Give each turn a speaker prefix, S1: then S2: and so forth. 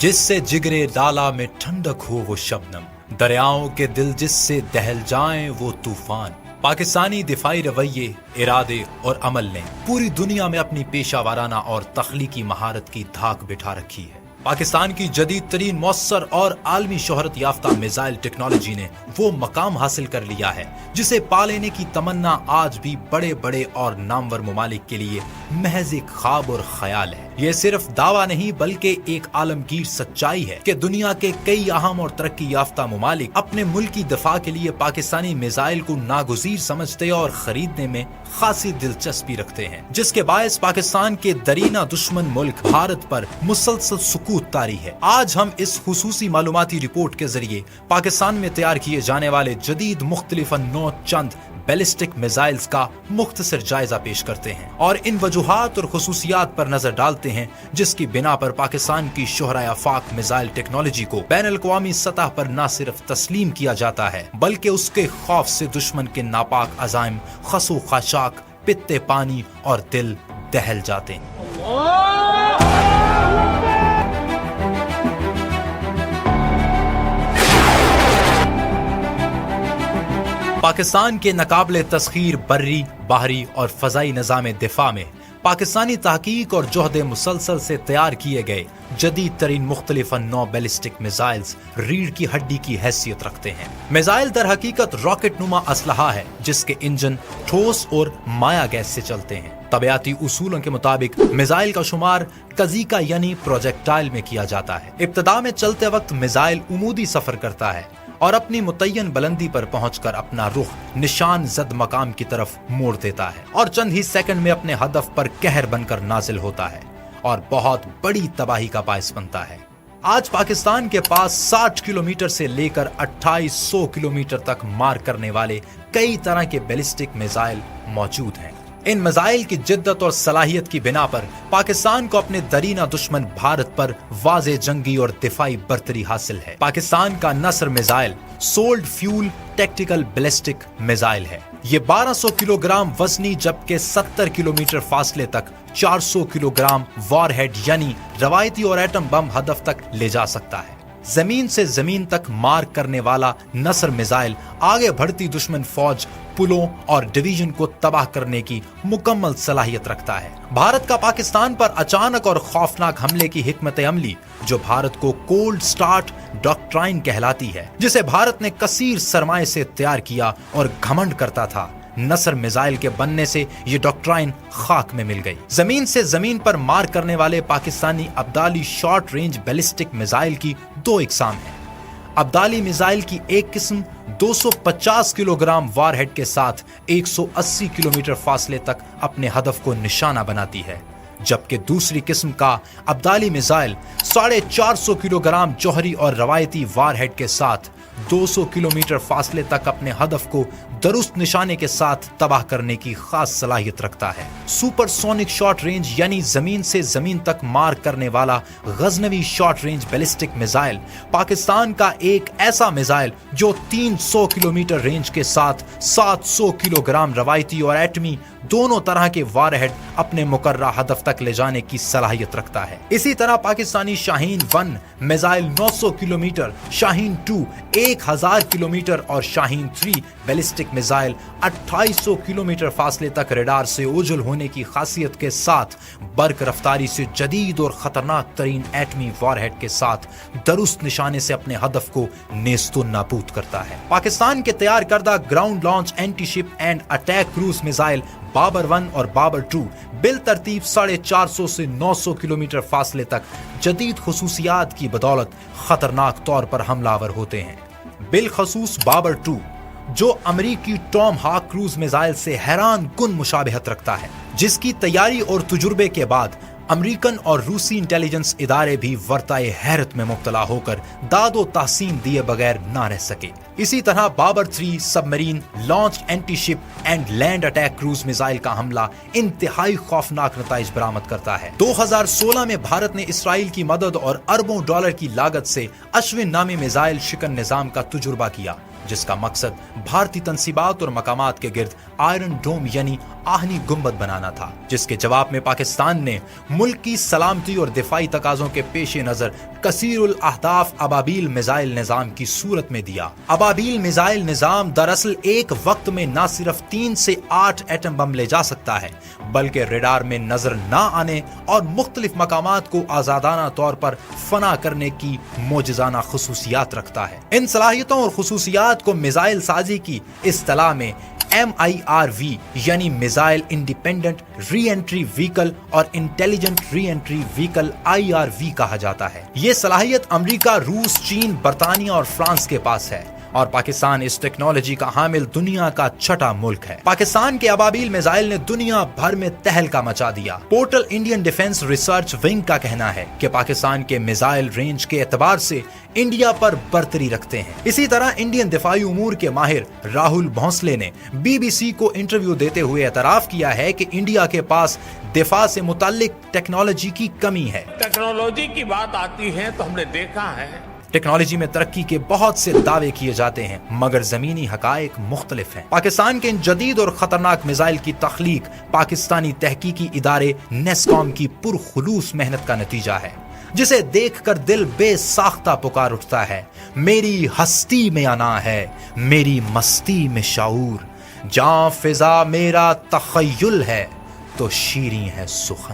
S1: جس سے جگرے لالا میں ٹھنڈک ہو وہ شبنم، دریاؤں کے دل جس سے دہل جائیں وہ طوفان۔ پاکستانی دفاعی رویے، ارادے اور عمل نے پوری دنیا میں اپنی پیشہ ورانہ اور تخلیقی مہارت کی دھاک بٹھا رکھی ہے۔ پاکستان کی جدید ترین مؤثر اور عالمی شہرت یافتہ میزائل ٹیکنالوجی نے وہ مقام حاصل کر لیا ہے جسے پا لینے کی تمنا آج بھی بڑے بڑے اور نامور ممالک کے لیے محض ایک خواب اور خیال ہے۔ یہ صرف دعویٰ نہیں بلکہ ایک عالمگیر سچائی ہے کہ دنیا کے کئی اہم اور ترقی یافتہ ممالک اپنے ملک کی دفاع کے لیے پاکستانی میزائل کو ناگزیر سمجھتے اور خریدنے میں خاصی دلچسپی رکھتے ہیں، جس کے باعث پاکستان کے درینہ دشمن ملک بھارت پر مسلسل سکوت طاری ہے۔ آج ہم اس خصوصی معلوماتی رپورٹ کے ذریعے پاکستان میں تیار کیے جانے والے جدید مختلف نوع چند بیلسٹک میزائلز کا مختصر جائزہ پیش کرتے ہیں اور ان وجوہات اور خصوصیات پر نظر ڈالتے ہیں جس کی بنا پر پاکستان کی شہرۂ آفاق میزائل ٹیکنالوجی کو بین الاقوامی سطح پر نہ صرف تسلیم کیا جاتا ہے بلکہ اس کے خوف سے دشمن کے ناپاک عزائم خس و خاشاک پتے پانی اور دل دہل جاتے ہیں۔ پاکستان کے ناقابل تسخیر بری، بحری اور فضائی نظام دفاع میں پاکستانی تحقیق اور جہد مسلسل سے تیار کیے گئے جدید ترین مختلف نوع بیلسٹک میزائلز ریڑھ کی ہڈی کی حیثیت رکھتے ہیں۔ میزائل در حقیقت راکٹ نما اسلحہ ہے جس کے انجن ٹھوس اور مائع گیس سے چلتے ہیں۔ طبیعتی اصولوں کے مطابق میزائل کا شمار کزیکا یعنی پروجیکٹائل میں کیا جاتا ہے۔ ابتدا میں چلتے وقت میزائل عمودی سفر کرتا ہے اور اپنی متعین بلندی پر پہنچ کر اپنا رخ نشان زد مقام کی طرف موڑ دیتا ہے اور چند ہی سیکنڈ میں اپنے ہدف پر قہر بن کر نازل ہوتا ہے اور بہت بڑی تباہی کا باعث بنتا ہے۔ آج پاکستان کے پاس 60 کلومیٹر سے لے کر 2800 کلومیٹر تک مار کرنے والے کئی طرح کے بیلسٹک میزائل موجود ہیں۔ ان میزائل کی جدت اور صلاحیت کی بنا پر پاکستان کو اپنے درینہ دشمن بھارت پر واضح جنگی اور دفاعی برتری حاصل ہے۔ پاکستان کا Nasr missile solid fuel tactical ballistic missile ہے۔ یہ 1200 کلو گرام وزنی جبکہ 70 کلومیٹر فاصلے تک 400 کلو گرام وار ہیڈ یعنی روایتی اور ایٹم بم ہدف تک لے جا سکتا ہے۔ زمین سے زمین تک مار کرنے والا نصر میزائل آگے بڑھتی دشمن فوج، پلوں اور ڈویژن کو تباہ کرنے کی مکمل صلاحیت رکھتا ہے۔ بھارت کا پاکستان پر اچانک اور خوفناک حملے کی حکمت عملی جو بھارت کو کولڈ سٹارٹ ڈاکٹرائن کہلاتی ہے، جسے بھارت نے کثیر سرمائے سے تیار کیا اور گھمنڈ کرتا تھا، نصر میزائل کے بننے سے یہ ڈاکٹرائن خاک میں مل گئی۔ زمین سے زمین پر مار کرنے والے Pakistani Abdali short range ballistic missile کی دو اقسام ہیں۔ ابدالی میزائل کی ایک قسم 250 کلو گرام وار ہیڈ کے ساتھ 180 کلومیٹر فاصلے تک اپنے ہدف کو نشانہ بناتی ہے، جبکہ دوسری قسم کا ابدالی میزائل 450 کلو گرام جوہری اور روایتی وار ہیڈ کے ساتھ 200 کلومیٹر فاصلے تک اپنے ہدف کو درست نشانے کے ساتھ تباہ کرنے کی خاص صلاحیت رکھتا ہے۔ سپر سونک شارٹ رینج یعنی زمین سے زمین تک مار کرنے والا Ghaznavi short range ballistic missile Pakistan کا ایک ایسا میزائل جو 300 کلومیٹر رینج کے ساتھ 700 کلو گرام روایتی اور ایٹمی دونوں طرح کے وار ہیڈ اپنے مقررہ ہدف تک لے جانے کی صلاحیت رکھتا ہے۔ اسی طرح پاکستانی شاہین 1 میزائل 900 کلومیٹر، شاہین 2 1000 کلومیٹر اور شاہین 3 بیلسٹک میزائل 2800 کلومیٹر فاصلے تک ریڈار سے اوجھل ہونے کی خاصیت کے ساتھ برق رفتاری سے جدید اور خطرناک ترین ایٹمی وار ہیڈ کے ساتھ درست نشانے سے اپنے ہدف کو نیست و نابود کرتا ہے۔ پاکستان کے تیار کردہ ground launch anti ship and attack cruise missile Babur 1 اور بابر 2 بالترتیب 450 سے 900 کلومیٹر فاصلے تک جدید خصوصیات کی بدولت خطرناک طور پر حملہ آور ہوتے ہیں۔ بالخصوص بابر 2 جو امریکی ٹام ہاک کروز میزائل سے حیران کن مشابہت رکھتا ہے، جس کی تیاری اور تجربے کے بعد امریکن اور روسی انٹیلیجنس ادارے بھی ورطۂ حیرت میں مبتلا ہو کر داد و تحسین دیے بغیر نہ رہ سکے۔ اسی طرح Babur 3 submarine launch anti ship and land attack cruise missile کا حملہ انتہائی خوفناک نتائج برآمد کرتا ہے۔ 2016 میں بھارت نے اسرائیل کی مدد اور اربوں ڈالر کی لاگت سے اشون نامی میزائل شکن نظام کا تجربہ کیا، جس کا مقصد بھارتی تنصیبات اور مقامات کے گرد آئرن ڈوم یعنی آہنی گنبد بنانا تھا، جس کے جواب میں پاکستان نے ملک کی سلامتی اور دفاعی تقاضوں کے پیش نظر کثیر الاہداف ابابیل میزائل نظام کی صورت میں دیا۔ ابابیل میزائل نظام دراصل ایک وقت میں نہ صرف 3 سے 8 ایٹم بم لے جا سکتا ہے، بلکہ ریڈار میں نظر نہ آنے اور مختلف مقامات کو آزادانہ طور پر فنا کرنے کی معجزانہ خصوصیات رکھتا ہے۔ ان صلاحیتوں اور خصوصیات کو میزائل سازی کی اصطلاح میں MIRV یعنی میزائل انڈیپینڈنٹ ری انٹری وہیکل اور انٹیلیجنٹ ری انٹری وہیکل IRV کہا جاتا ہے۔ یہ صلاحیت امریکہ، روس، چین، برطانیہ اور فرانس کے پاس ہے، اور پاکستان اس ٹیکنالوجی کا حامل دنیا کا چھٹا ملک ہے۔ پاکستان کے ابابیل میزائل نے دنیا بھر میں تہلکہ مچا دیا۔ Portal Indian defence research wing کا کہنا ہے کہ پاکستان کے میزائل رینج کے اعتبار سے انڈیا پر برتری رکھتے ہیں۔ اسی طرح انڈین دفاعی امور کے ماہر راہل بھونسلے نے BBC کو انٹرویو دیتے ہوئے اعتراف کیا ہے کہ انڈیا کے پاس دفاع سے متعلق ٹیکنالوجی کی کمی ہے۔
S2: ٹیکنالوجی کی بات آتی ہے تو ہم نے دیکھا ہے
S1: ٹیکنالوجی میں ترقی کے بہت سے دعوے کیے جاتے ہیں، مگر زمینی حقائق مختلف ہیں۔ پاکستان کے ان جدید اور خطرناک میزائل کی تخلیق پاکستانی تحقیقی ادارے نیسکوم کی پرخلوص محنت کا نتیجہ ہے، جسے دیکھ کر دل بے ساختہ پکار اٹھتا ہے۔ میری ہستی میں انا ہے، میری مستی میں شعور، جاں فضا میرا تخیل ہے تو شیریں ہے سخن۔